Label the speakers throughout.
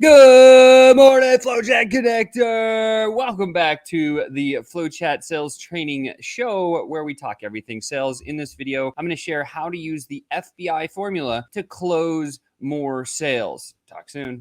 Speaker 1: Good morning, FlowChat Connector. Welcome back to the FlowChat Sales Training Show, where we talk everything sales. In this video, I'm going to share how to use the F.B.I formula to close more sales. Talk soon.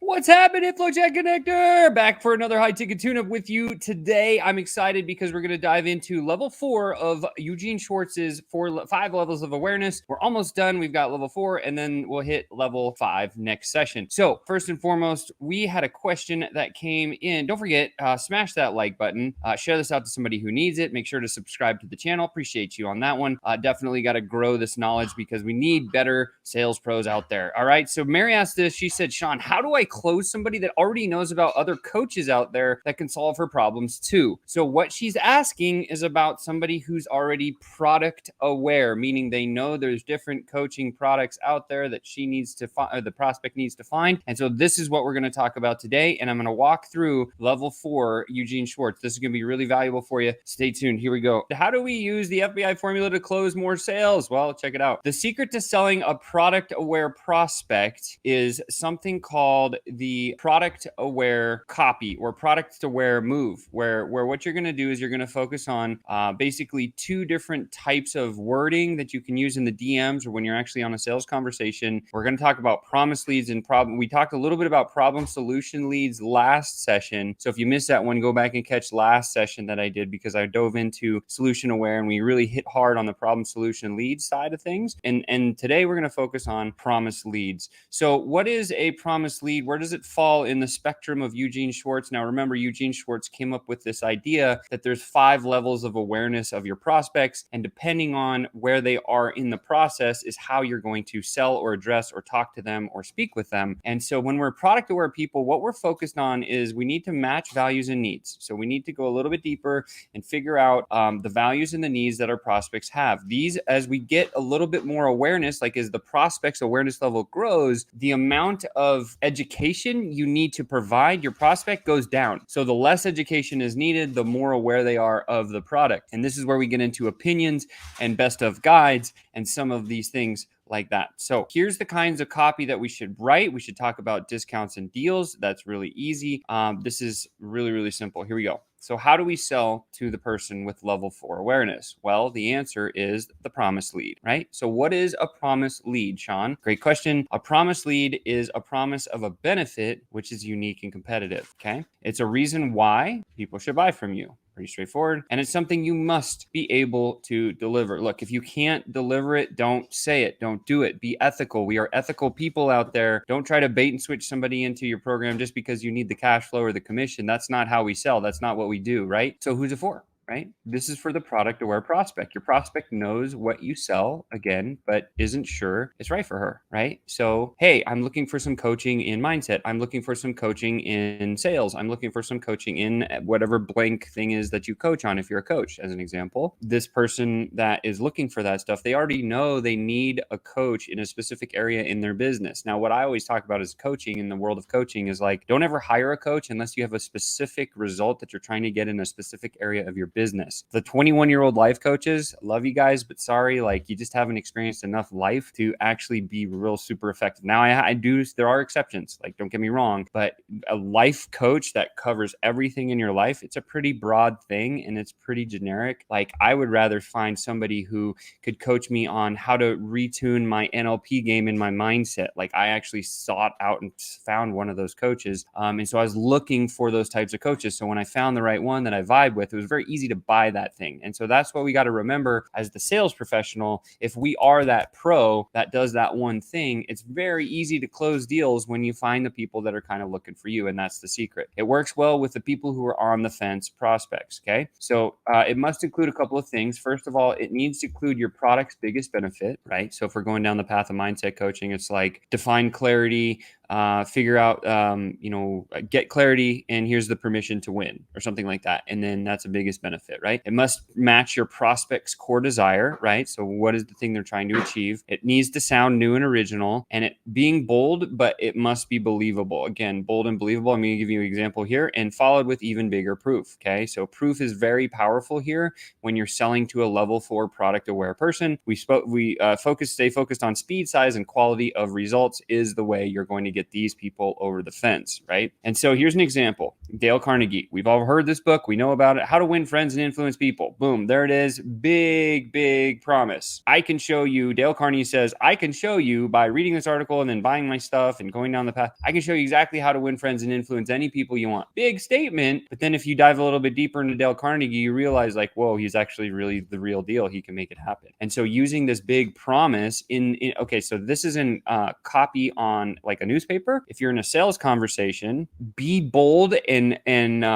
Speaker 1: What's happening, FlowChat Connector? Back for another high-ticket tune-up with you today. I'm excited because we're going to dive into level 4 of Eugene Schwartz's 5 levels of awareness. We're almost done. We've got level 4, and then we'll hit level 5 next session. So first and foremost, we had a question that came in. Don't forget, smash that like button. Share this out to somebody who needs it. Make sure to subscribe to the channel. Appreciate you on that one. Definitely got to grow this knowledge because we need better sales pros out there. All right. So Mary asked this. She said, Sean, how do I close somebody that already knows about other coaches out there that can solve her problems too? So what she's asking is about somebody who's already product aware, meaning they know there's different coaching products out there that she needs to find, or the prospect needs to find. And so this is what we're going to talk about today. And I'm going to walk through level 4, Eugene Schwartz. This is going to be really valuable for you. Stay tuned. Here we go. How do we use the F.B.I formula to close more sales? Well, check it out. The secret to selling a product aware prospect is something called the product aware copy or product aware move, where what you're going to do is you're going to focus on basically 2 different types of wording that you can use in the DMs or when you're actually on a sales conversation. We're going to talk about promise leads and problem. We talked a little bit about problem solution leads last session. So if you missed that one, go back and catch last session that I did, because I dove into solution aware and we really hit hard on the problem solution lead side of things. And today we're going to focus on promise leads. So what is a promise lead? Where does it fall in the spectrum of Eugene Schwartz? Now, remember, Eugene Schwartz came up with this idea that there's 5 levels of awareness of your prospects, and depending on where they are in the process is how you're going to sell or address or talk to them or speak with them. And so when we're product aware people, what we're focused on is we need to match values and needs. So we need to go a little bit deeper and figure out the values and the needs that our prospects have. These, as we get a little bit more awareness, like as the prospect's awareness level grows, the amount of education you need to provide your prospect goes down. So the less education is needed, the more aware they are of the product. And this is where we get into opinions and best of guides and some of these things like that. So here's the kinds of copy that we should write. We should talk about discounts and deals. That's really easy. This is really, really simple. Here we go. So how do we sell to the person with level 4 awareness? Well, the answer is the promise lead, right? So what is a promise lead, Sean? Great question. A promise lead is a promise of a benefit, which is unique and competitive, okay? It's a reason why people should buy from you. Pretty straightforward. And it's something you must be able to deliver. Look, if you can't deliver it, don't say it. Don't do it. Be ethical. We are ethical people out there. Don't try to bait and switch somebody into your program just because you need the cash flow or the commission. That's not how we sell. That's not what we do, right? So who's it for? Right? This is for the product aware prospect. Your prospect knows what you sell, again, but isn't sure it's right for her, right? So, hey, I'm looking for some coaching in mindset. I'm looking for some coaching in sales. I'm looking for some coaching in whatever blank thing is that you coach on, if you're a coach, as an example. This person that is looking for that stuff, they already know they need a coach in a specific area in their business. Now, what I always talk about is coaching in the world of coaching is like, don't ever hire a coach unless you have a specific result that you're trying to get in a specific area of your business. The 21-year-old life coaches, love you guys, but sorry, like you just haven't experienced enough life to actually be real super effective. Now I do, there are exceptions, like don't get me wrong, but a life coach that covers everything in your life, it's a pretty broad thing and it's pretty generic. Like I would rather find somebody who could coach me on how to retune my NLP game in my mindset. Like I actually sought out and found one of those coaches. And so I was looking for those types of coaches. So when I found the right one that I vibe with, it was very easy to buy that thing. And so that's what we got to remember as the sales professional. If we are that pro that does that one thing, it's very easy to close deals when you find the people that are kind of looking for you. And that's the secret. It works well with the people who are on the fence prospects. Okay. So it must include a couple of things. First of all, it needs to include your product's biggest benefit, right? So if we're going down the path of mindset coaching, it's like define clarity, figure out, get clarity, and here's the permission to win, or something like that. And then that's the biggest benefit, right? It must match your prospect's core desire, right? So what is the thing they're trying to achieve? It needs to sound new and original, and it being bold, but it must be believable. Again, bold and believable. I'm going to give you an example here, and followed with even bigger proof. Okay. So proof is very powerful here when you're selling to a level 4 product aware person. Stay focused on speed, size, and quality of results is the way you're going to get these people over the fence, right? And so here's an example. Dale Carnegie. We've all heard this book. We know about it. How to Win Friends and Influence People. Boom. There it is. Big, big promise. I can show you, Dale Carnegie says, I can show you by reading this article and then buying my stuff and going down the path. I can show you exactly how to win friends and influence any people you want. Big statement. But then if you dive a little bit deeper into Dale Carnegie, you realize like, whoa, he's actually really the real deal. He can make it happen. And so using this big promise okay, so this is in copy on like a newspaper. If you're in a sales conversation, be bold and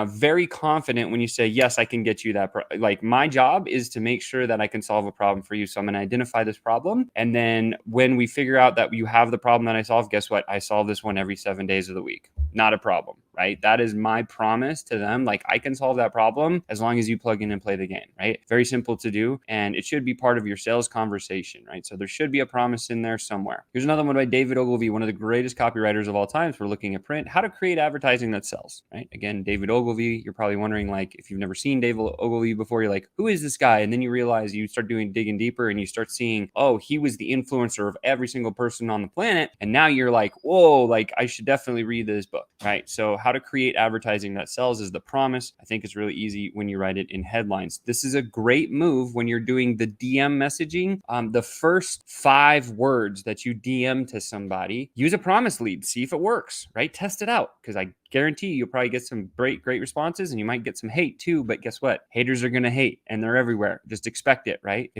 Speaker 1: very confident when you say, yes, I can get you that. Like my job is to make sure that I can solve a problem for you. So I'm going to identify this problem. And then when we figure out that you have the problem that I solve, guess what? I solve this one every 7 days of the week. Not a problem, right? That is my promise to them. Like I can solve that problem as long as you plug in and play the game, right? Very simple to do. And it should be part of your sales conversation, right? So there should be a promise in there somewhere. Here's another one by David Ogilvy, one of the greatest copywriters of all time. So we're looking at print, how to create advertising that sells, right? Again, David Ogilvy, you're probably wondering, like, if you've never seen David Ogilvy before, you're like, who is this guy? And then you realize, you start digging deeper, and you start seeing, oh, he was the influencer of every single person on the planet. And now you're like, whoa, like I should definitely read this book, right? So how to create advertising that sells is the promise. I think it's really easy when you write it in headlines. This is a great move when you're doing the DM messaging. The first 5 words that you DM to somebody, use a promise lead, see if it works, right? Test it out, because I guarantee you'll probably get some great responses, and you might get some hate too. But guess what? Haters are going to hate, and they're everywhere. Just expect it, right?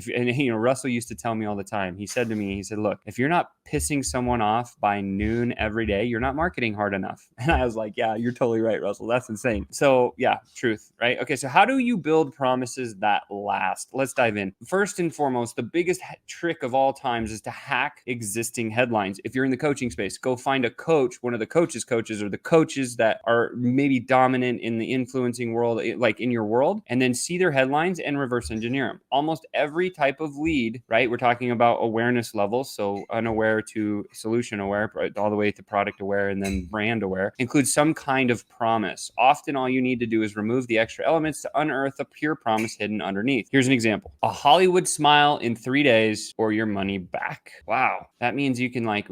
Speaker 1: Russell used to tell me all the time. He said to me, he said, look, if you're not pissing someone off by noon every day, you're not marketing hard enough. And I was like, yeah, you're totally right, Russell. That's insane. So yeah, truth, right? Okay. So how do you build promises that last? Let's dive in. First and foremost, the biggest trick of all times is to hack existing headlines. If you're in the coaching space, go find a coach, one of the coaches, or the coaches that are maybe dominant in the influencing world, like in your world, and then see their headlines and reverse engineer them. Almost every type of lead, right? We're talking about awareness levels. So unaware to solution aware, all the way to product aware, and then brand aware, includes some kind of promise. Often all you need to do is remove the extra elements to unearth a pure promise hidden underneath. Here's an example. A Hollywood smile in 3 days or your money back. Wow. That means you can like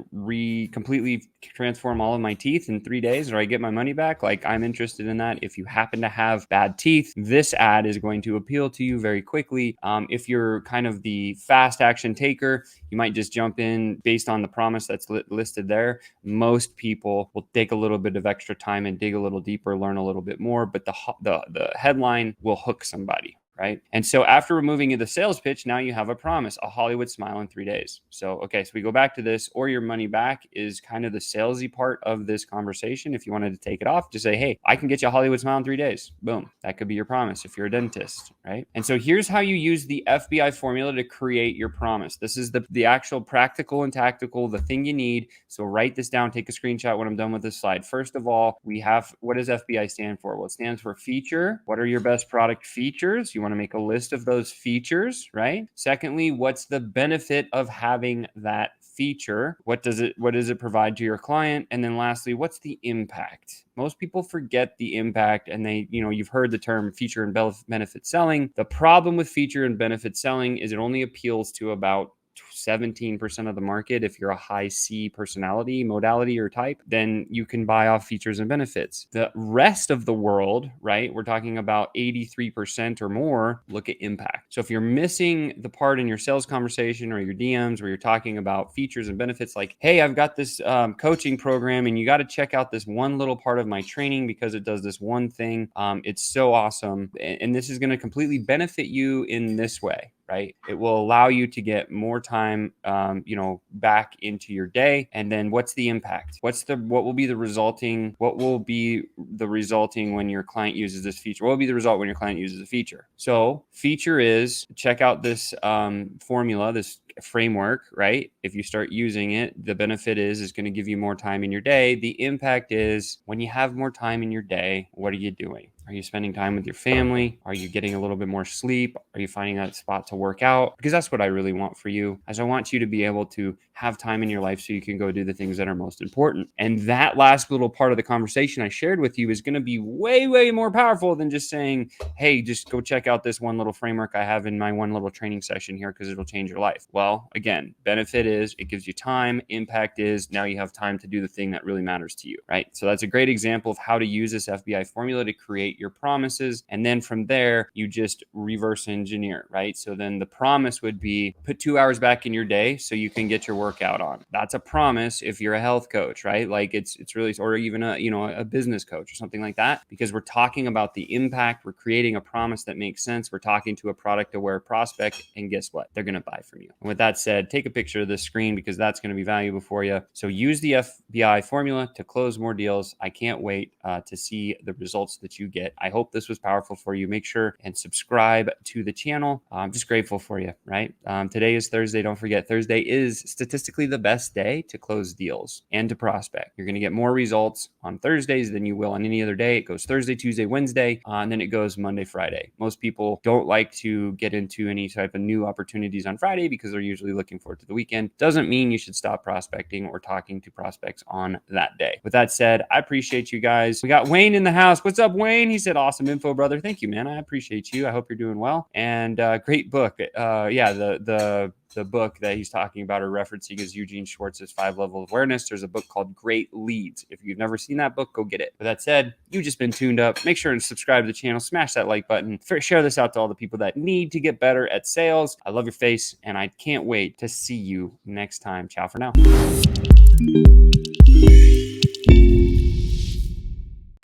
Speaker 1: completely transform all of my teeth in 3 days, or I get my money back. Like, I'm interested in that. If you happen to have bad teeth, this ad is going to appeal to you very quickly. If you're kind of the fast action taker, you might just jump in based on the promise that's listed there. Most people will take a little bit of extra time and dig a little deeper, learn a little bit more, but the headline will hook somebody. Right. And so after removing the sales pitch, now you have a promise, a Hollywood smile in 3 days. So, okay, so we go back to this, or your money back is kind of the salesy part of this conversation. If you wanted to take it off, just say, hey, I can get you a Hollywood smile in 3 days. Boom. That could be your promise if you're a dentist. Right. And so here's how you use the FBI formula to create your promise. This is the actual practical and tactical, the thing you need. So write this down, take a screenshot when I'm done with this slide. First of all, we have, what does FBI stand for? Well, it stands for feature. What are your best product features? You want to make a list of those features, right? Secondly, what's the benefit of having that feature? What does it provide to your client? And then lastly, what's the impact? Most people forget the impact, and you've heard the term feature and benefit selling. The problem with feature and benefit selling is it only appeals to about 17% of the market. If you're a high C personality, modality, or type, then you can buy off features and benefits. The rest of the world, right? We're talking about 83% or more, look at impact. So if you're missing the part in your sales conversation or your DMs where you're talking about features and benefits, like, hey, I've got this coaching program and you got to check out this one little part of my training because it does this one thing. It's so awesome. And this is going to completely benefit you in this way. Right? It will allow you to get more time, back into your day. And then what's the impact? What will be the resulting when your client uses this feature? What will be the result when your client uses a feature? So feature is, check out this formula, this framework, right? If you start using it, the benefit is going to give you more time in your day. The impact is when you have more time in your day, what are you doing? Are you spending time with your family? Are you getting a little bit more sleep? Are you finding that spot to work out? Because that's what I really want for you, as I want you to be able to have time in your life so you can go do the things that are most important. And that last little part of the conversation I shared with you is going to be way, way more powerful than just saying, hey, just go check out this one little framework I have in my one little training session here because it'll change your life. Well, again, benefit is it gives you time. Impact is now you have time to do the thing that really matters to you, right? So that's a great example of how to use this F.B.I formula to create your promises. And then from there, you just reverse engineer, right? So then the promise would be put 2 hours back in your day so you can get your workout on. That's a promise if you're a health coach, right? Like it's really, or even a business coach or something like that, because we're talking about the impact. We're creating a promise that makes sense. We're talking to a product aware prospect, and guess what? They're going to buy from you. And with that said, take a picture of this screen because that's going to be valuable for you. So use the F.B.I formula to close more deals. I can't wait to see the results that you get. I hope this was powerful for you. Make sure and subscribe to the channel. I'm just grateful for you, right? Today is Thursday. Don't forget, Thursday is statistically the best day to close deals and to prospect. You're going to get more results on Thursdays than you will on any other day. It goes Thursday, Tuesday, Wednesday, and then it goes Monday, Friday. Most people don't like to get into any type of new opportunities on Friday because they're usually looking forward to the weekend. Doesn't mean you should stop prospecting or talking to prospects on that day. With that said, I appreciate you guys. We got Wayne in the house. What's up, Wayne? He said, awesome info, brother. Thank you, man. I appreciate you. I hope you're doing well. And great book. The book that he's talking about or referencing is Eugene Schwartz's 5 Levels of Awareness. There's a book called Great Leads. If you've never seen that book, go get it. With that said, you've just been tuned up. Make sure and subscribe to the channel. Smash that like button. Share this out to all the people that need to get better at sales. I love your face, and I can't wait to see you next time. Ciao for now.